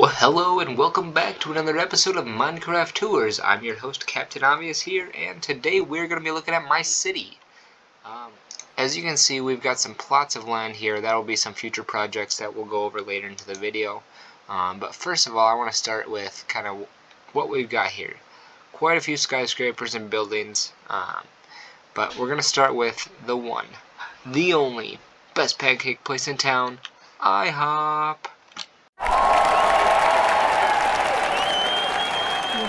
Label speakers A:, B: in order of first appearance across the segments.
A: Well, hello and welcome back to another episode of Minecraft Tours. I'm your host, CaptaneObvious here, and today we're going to be looking at my city. As you can see, we've got some plots of land here. That'll be some future projects that we'll go over later into the video. But first of all, I want to start with kind of what we've got here. Quite a few skyscrapers and buildings, but we're going to start with the one, the only, best pancake place in town, IHOP.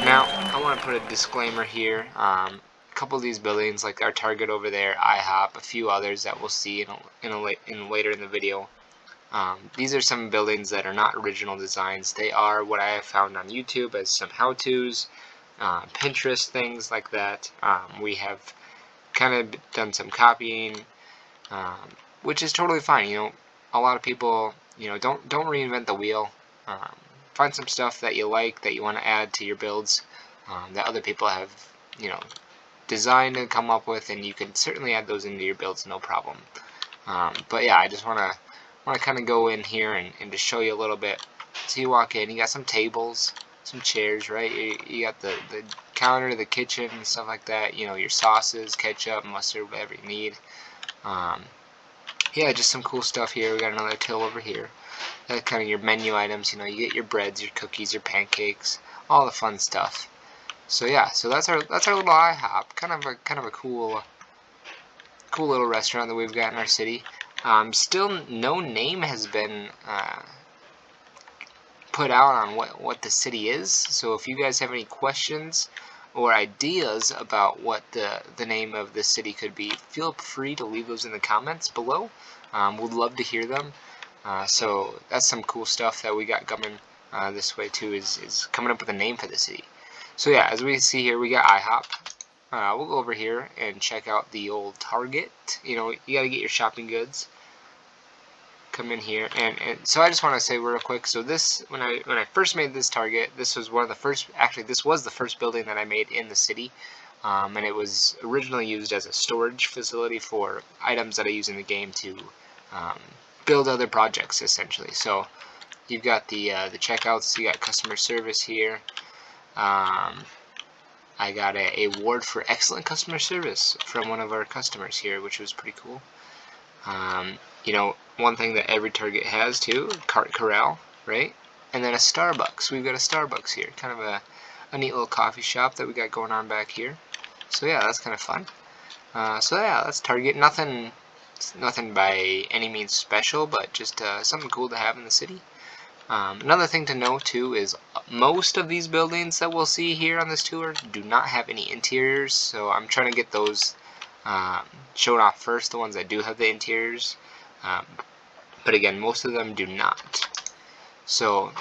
A: Now, I want to put a disclaimer here. A couple of these buildings, like our Target over there, IHOP, a few others that we'll see later in the video. These are some buildings that are not original designs. They are what I have found on YouTube as some how-tos, Pinterest, things like that. We have kind of done some copying, which is totally fine. You know, a lot of people, don't reinvent the wheel. Find some stuff that you like, that you want to add to your builds, that other people have, designed and come up with, and you can certainly add those into your builds, no problem. But yeah, I just want to kind of go in here and just show you a little bit. So you walk in, you got some tables, some chairs, right? You got the counter, the kitchen, and stuff like that. Your sauces, ketchup, mustard, whatever you need. Yeah, just some cool stuff here. We got another till over here. That's kind of your menu items. You get your breads, your cookies, your pancakes, all the fun stuff. So yeah, so that's our little IHOP. Kind of a cool little restaurant that we've got in our city. Still, no name has been put out on what the city is. So if you guys have any questions or ideas about what the name of the city could be, feel free to leave those in the comments below. Would love to hear them. So that's some cool stuff that we got coming this way too, is coming up with a name for the city. So yeah, as we see here, we got IHOP. We'll go over here and check out the old Target. You gotta get your shopping goods. Come in here, and so I just want to say real quick. So this, when I first made this Target, this was one of the first. Actually, this was the first building that I made in the city, and it was originally used as a storage facility for items that I use in the game to build other projects, essentially. So you've got the checkouts, you got customer service here. I got a award for excellent customer service from one of our customers here, which was pretty cool. One thing that every Target has too, cart corral, right? And then a Starbucks. We've got a Starbucks here, kind of a neat little coffee shop that we got going on back here. So yeah, that's kind of fun. So yeah, that's Target. Nothing by any means special, but just something cool to have in the city. Another thing to know too is most of these buildings that we'll see here on this tour do not have any interiors, so I'm trying to get those shown off first, the ones that do have the interiors. But again, most of them do not. So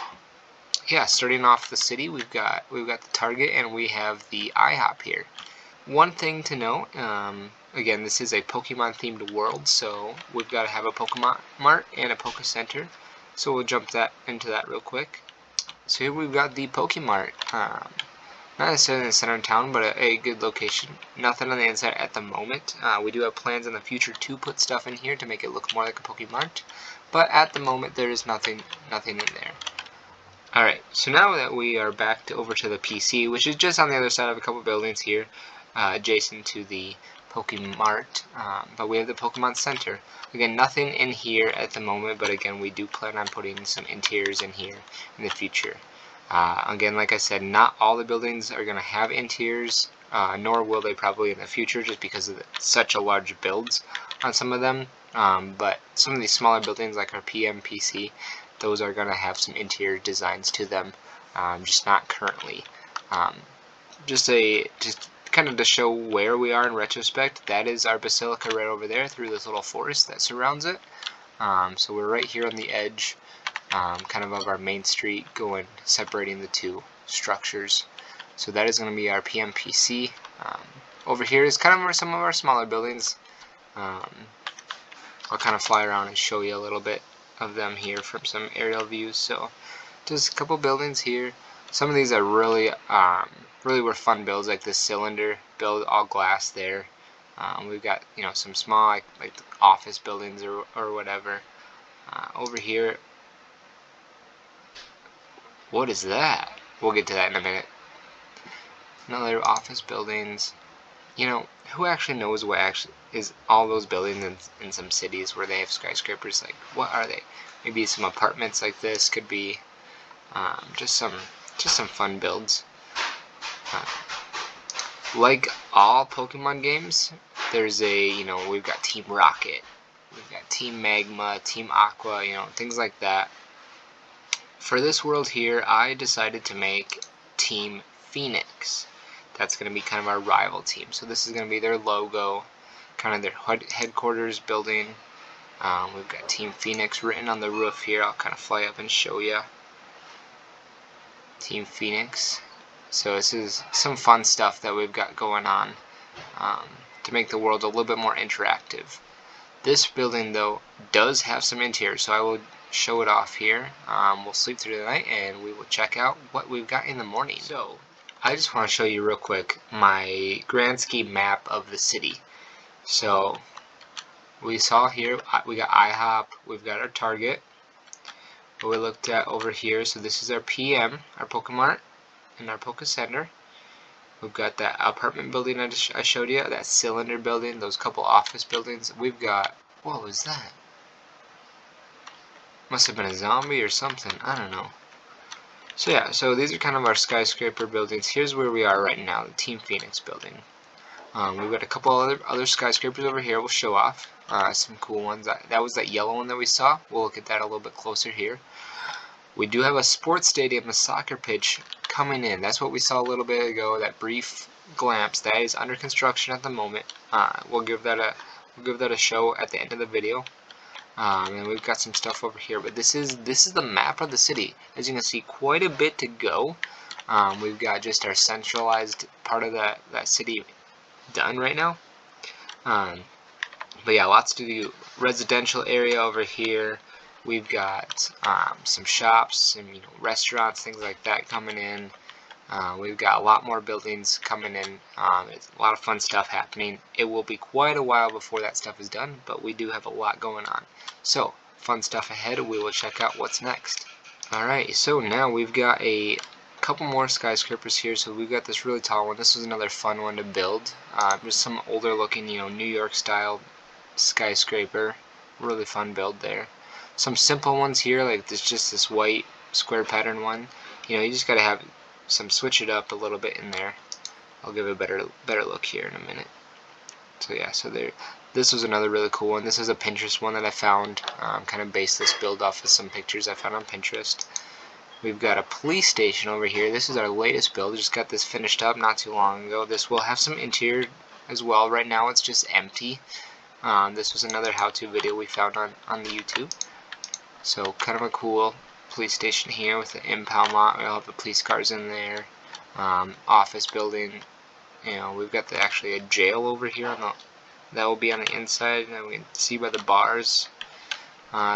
A: yeah, starting off the city, we've got the Target and we have the IHOP here. One thing to note, again, this is a Pokemon themed world, so we've got to have a Pokemon Mart and a Poke Center. So we'll jump into that real quick. So here we've got the Pokemart. Not necessarily in the center of town, but a good location. Nothing on the inside at the moment. We do have plans in the future to put stuff in here to make it look more like a Pokemart, but at the moment there is nothing in there. Alright, so now that we are back over to the PC, which is just on the other side of a couple buildings here, adjacent to the Pokemart, but we have the Pokemon Center. Again, nothing in here at the moment, but again, we do plan on putting some interiors in here in the future. Again, like I said, not all the buildings are going to have interiors, nor will they probably in the future, just because of such a large builds on some of them. But some of these smaller buildings, like our PC, those are going to have some interior designs to them, just not currently. Just kind of to show where we are in retrospect, that is our Basilica right over there through this little forest that surrounds it. So we're right here on the edge, kind of our main street, separating the two structures. So that is going to be our PMPC. Over here is kind of some of our smaller buildings. I'll kind of fly around and show you a little bit of them here from some aerial views. So just a couple buildings here. Some of these are really were fun builds, like this cylinder build, all glass there. We've got some small like office buildings or whatever. Over here What is that? We'll get to that in a minute. Another office buildings. You know, who actually knows what actually is all those buildings in some cities where they have skyscrapers? Like, what are they? Maybe some apartments like this. Could be just some fun builds. Like all Pokemon games, there's we've got Team Rocket, we've got Team Magma, Team Aqua, things like that. For this world here, I decided to make Team Phoenix. That's going to be kind of our rival team. So this is going to be their logo, kind of their headquarters building. We've got Team Phoenix written on the roof here. I'll kind of fly up and show you. Team Phoenix. So this is some fun stuff that we've got going on to make the world a little bit more interactive. This building, though, does have some interior, so I will show it off here. We'll sleep through the night, and we will check out what we've got in the morning. So I just want to show you real quick my grand scheme map of the city. So we saw here, we got IHOP, we've got our Target, what we looked at over here. So this is our PM, our Pokemart, and our Poke Center. We've got that apartment building I showed you, that cylinder building, those couple office buildings. We've got, what was that? Must have been a zombie or something, I don't know. So yeah, so these are kind of our skyscraper buildings. Here's where we are right now, the Team Phoenix building. We've got a couple other skyscrapers over here we'll show off. Some cool ones. That was that yellow one that we saw. We'll look at that a little bit closer here. We do have a sports stadium, a soccer pitch coming in. That's what we saw a little bit ago, that brief glimpse. That is under construction at the moment. We'll give that a show at the end of the video. And we've got some stuff over here, but this is the map of the city. As you can see, quite a bit to go. We've got just our centralized part of that city done right now. But yeah, lots to do. Residential area over here. We've got some shops, some restaurants, things like that coming in. We've got a lot more buildings coming in. It's a lot of fun stuff happening. It will be quite a while before that stuff is done, but we do have a lot going on. So, fun stuff ahead. We will check out what's next. Alright, so now we've got a couple more skyscrapers here. So we've got this really tall one. This was another fun one to build. Just some older looking, New York style skyscraper. Really fun build there. Some simple ones here, like this white square pattern one. You just gotta have switch it up a little bit in there. I'll give a better look here in a minute. So yeah, so this was another really cool one. This is a Pinterest one that I found. Kind of based this build off of some pictures I found on Pinterest. We've got a police station over here. This is our latest build. Just got this finished up not too long ago. This will have some interior as well. Right now it's just empty. This was another how-to video we found on the YouTube. So kind of a cool police station here with the impound lot. We'll have the police cars in there. Office building. We've got actually a jail over here that will be on the inside, and we can see by the bars.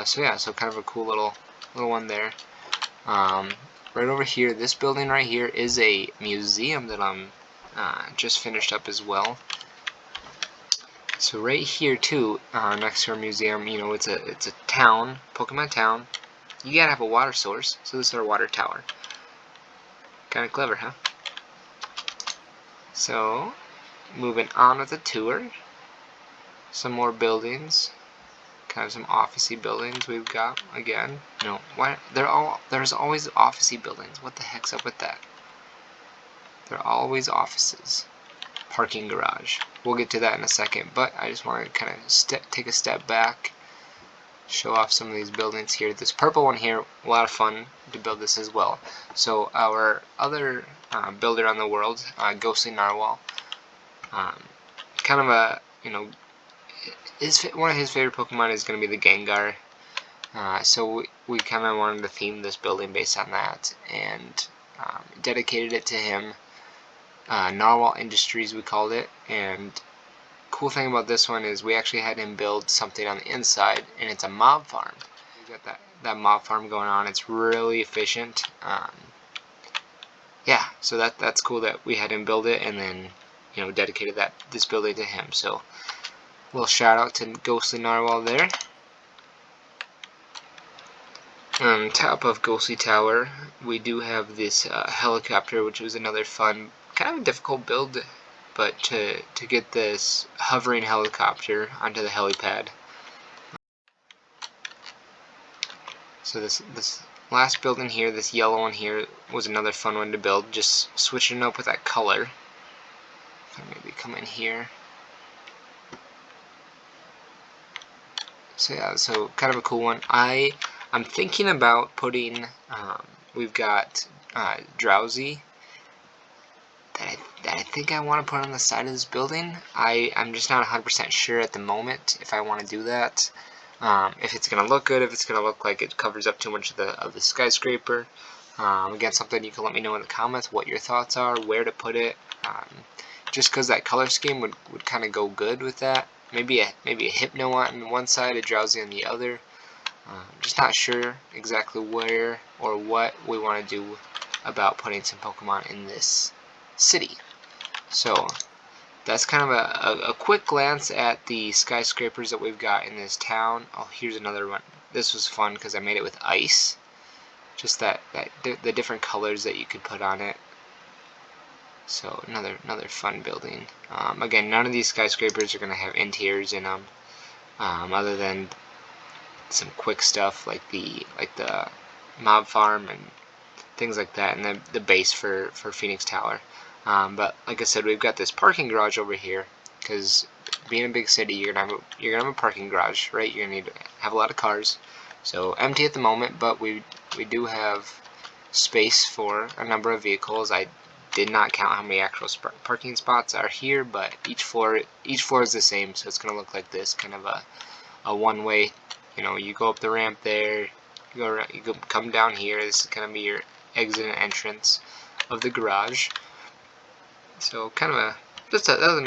A: So yeah, so kind of a cool little one there. Right over here, this building right here is a museum that I'm just finished up as well. So right here too, next to our museum, it's a town, Pokemon town. You gotta have a water source, so this is our water tower. Kind of clever, huh? So, moving on with the tour. Some more buildings, kind of some officey buildings we've got again. Why there's always officey buildings. What the heck's up with that? They're always offices. Parking garage. We'll get to that in a second, but I just want to kind of take a step back, show off some of these buildings here. This purple one here, a lot of fun to build this as well. So our other builder on the world, Ghostly Narwhal, kind of a one of his favorite Pokemon is going to be the Gengar. So we kind of wanted to theme this building based on that, and dedicated it to him. Narwhal Industries we called it, and cool thing about this one is we actually had him build something on the inside, and it's a mob farm. We've got that mob farm going on. It's really efficient. Yeah, so that's cool that we had him build it, and then dedicated this building to him. So a little shout out to Ghostly Narwhal there. On top of Ghostly Tower, we do have this helicopter, which was another fun, kind of a difficult build, but to get this hovering helicopter onto the helipad. So this last building here, this yellow one here, was another fun one to build, just switching up with that color. Maybe come in here. So yeah, so kind of a cool one. I'm thinking about putting, we've got Drowsy that I think I want to put on the side of this building. I'm just not 100% sure at the moment if I want to do that. If it's going to look good, if it's going to look like it covers up too much of the skyscraper. Again, something you can let me know in the comments what your thoughts are, where to put it. Just because that color scheme would kind of go good with that. Maybe a Hypno on one side, a Drowsy on the other. Just not sure exactly where or what we want to do about putting some Pokemon in this city. So that's kind of a quick glance at the skyscrapers that we've got in this town. Oh, here's another one. This was fun because I made it with ice. Just the different colors that you could put on it. So another fun building. Again, none of these skyscrapers are going to have interiors in them, other than some quick stuff like the mob farm and things like that, and the base for Phoenix Tower. But like I said, we've got this parking garage over here because being a big city, you're gonna have a parking garage, right? You're gonna need to have a lot of cars. So empty at the moment, but we do have space for a number of vehicles. I did not count how many actual parking spots are here, but each floor is the same, so it's gonna look like this, kind of a one-way. You know, you go up the ramp there, you come down here. This is gonna be your exit and entrance of the garage. So kind of that was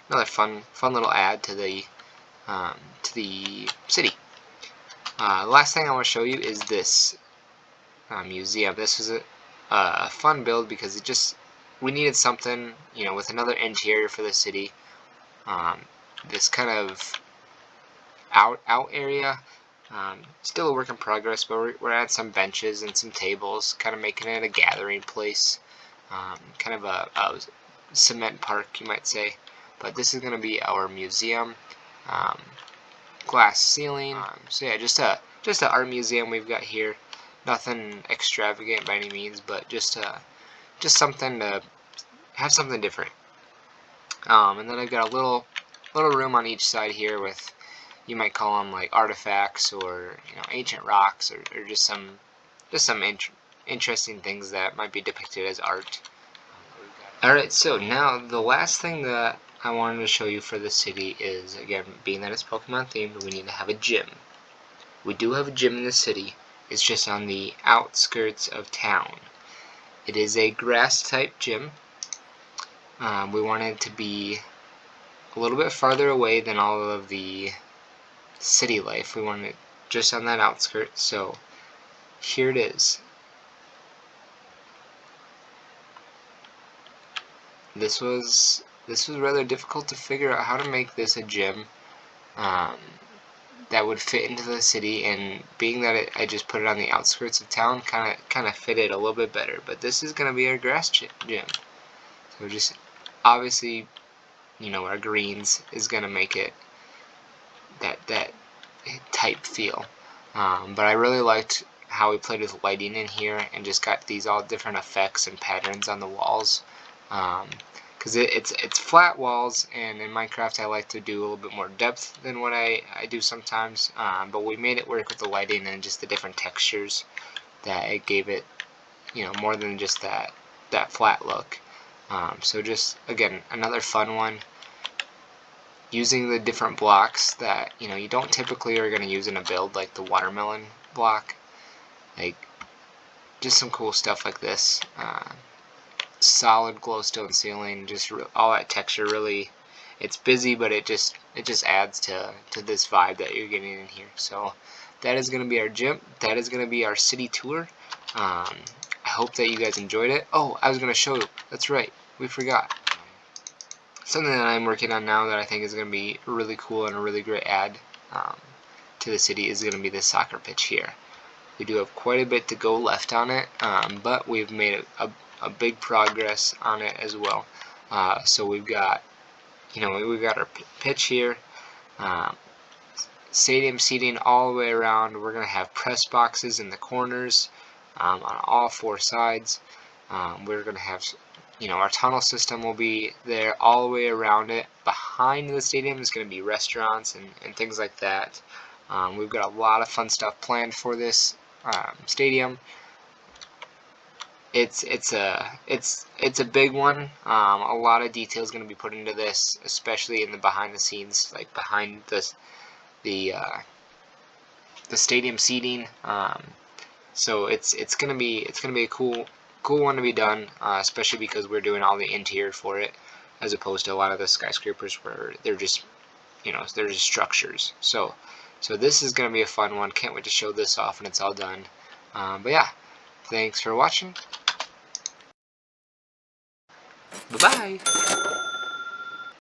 A: another fun little add to the city. Last thing I want to show you is this museum. This was a fun build because we needed something, you know, with another interior for the city. This kind of out area. Still a work in progress, but we're at some benches and some tables, kind of making it a gathering place, kind of a cement park, you might say. But this is going to be our museum. Glass ceiling. So yeah, just a art museum we've got here. Nothing extravagant by any means, but just something to have something different. And then I've got a little room on each side here with, you might call them like artifacts, or ancient rocks, or just some interesting things that might be depicted as art. Alright, so now the last thing that I wanted to show you for the city is, again, being that it's Pokemon themed, we need to have a gym. We do have a gym in the city. It's just on the outskirts of town. It is a grass type gym. We want it to be a little bit farther away than all of the city life. We want it just on that outskirts. So here it is. This was rather difficult to figure out how to make this a gym that would fit into the city, and being that I just put it on the outskirts of town, kind of fit it a little bit better. But this is going to be our grass gym. So just obviously, our greens is going to make it that type feel. But I really liked how we played with lighting in here and just got these all different effects and patterns on the walls. Because it's flat walls, and in Minecraft I like to do a little bit more depth than what I do sometimes. But we made it work with the lighting and just the different textures that it gave it, more than just that flat look. So just, again, another fun one, using the different blocks that you don't typically are going to use in a build, like the watermelon block. Like, just some cool stuff like this. Solid glowstone ceiling, just all that texture. Really, it's busy, but it just adds to this vibe that you're getting in here. So that is going to be our gym. That is going to be our city tour. I hope that you guys enjoyed it. Oh, I was going to show you. That's right, we forgot. Something that I'm working on now that I think is going to be really cool and a really great add to the city is going to be this soccer pitch here. We do have quite a bit to go left on it, but we've made a big progress on it as well. So we've got, we've got our pitch here, stadium seating all the way around. We're going to have press boxes in the corners on all 4 sides. We're going to have, our tunnel system will be there all the way around it. Behind the stadium is going to be restaurants and things like that. We've got a lot of fun stuff planned for this stadium. It's a big one. A lot of detail is going to be put into this, especially in the behind the scenes, like behind the stadium seating. So it's gonna be a cool one to be done, especially because we're doing all the interior for it, as opposed to a lot of the skyscrapers where they're just they're just structures. So this is gonna be a fun one. Can't wait to show this off when it's all done. But yeah, thanks for watching. Bye bye.